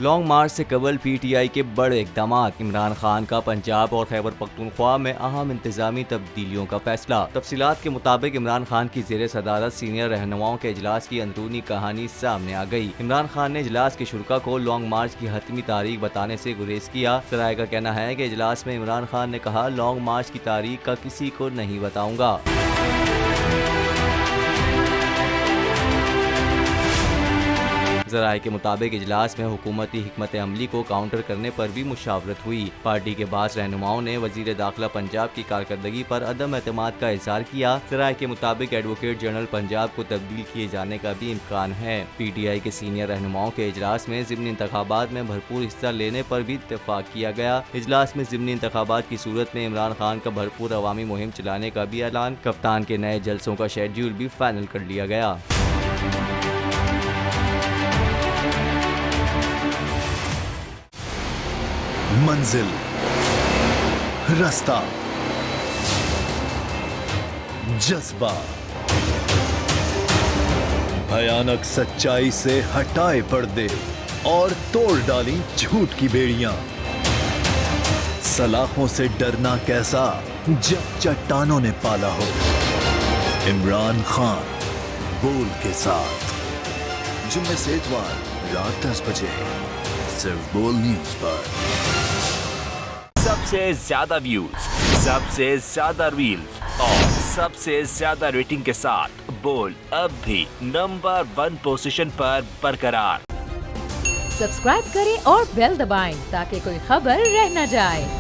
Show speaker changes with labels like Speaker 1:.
Speaker 1: Long मार्च से कबल PTI के बड़े इकदाम। इमरान खान का पंजाब और खैबर पख्तूनख्वा में अहम इंतजामी तब्दीलियों का फैसला। तफसीलात के मुताबिक इमरान खान की ज़ेर सदारत सीनियर रहनुमाओं के इजलास की अंदरूनी कहानी सामने आ गई। इमरान खान ने इजलास के शुरा को लॉन्ग मार्च की हतमी तारीख बताने से गुरेज किया। सराय का कहना है कि इजलास में इमरान खान ने कहा, लॉन्ग मार्च की तारीख का किसी को नहीं बताऊंगा। ज़राए के मुताबिक इजलास में हुकूमती हिकमत अमली को काउंटर करने पर भी मुशावरत हुई। पार्टी के बास रहनुमाओं ने वजीर दाखिला पंजाब की कारकर्दगी पर अदम एतमाद का इजहार किया। ज़राए के मुताबिक एडवोकेट जनरल पंजाब को तब्दील किए जाने का भी इम्कान है। PTI के सीनियर रहनुमाओं के इजलास में ज़िमनी इंतखाबात में भरपूर हिस्सा लेने पर भी इत्तेफाक किया गया। इजलास में ज़िमनी इंतखाबात की सूरत में इमरान खान का भरपूर अवामी मुहिम चलाने का भी ऐलान। कप्तान के नए जलसों का शेड्यूल भी फाइनल कर लिया गया।
Speaker 2: मंजिल, रास्ता, जज्बा, भयानक सच्चाई से हटाए पर्दे और तोड़ डाली झूठ की बेड़ियां। सलाखों से डरना कैसा जब चट्टानों ने पाला हो। इमरान खान बोल के साथ जुम्मे से इतवार रात 10 बजे सिर्फ बोल न्यूज पर।
Speaker 3: सबसे ज्यादा व्यूज, सबसे ज्यादा रील्स और सबसे ज्यादा रेटिंग के साथ बोल अब भी नंबर 1 पोजीशन पर बरकरार।
Speaker 4: सब्सक्राइब करें और बेल दबाएं ताकि कोई खबर रह न जाए।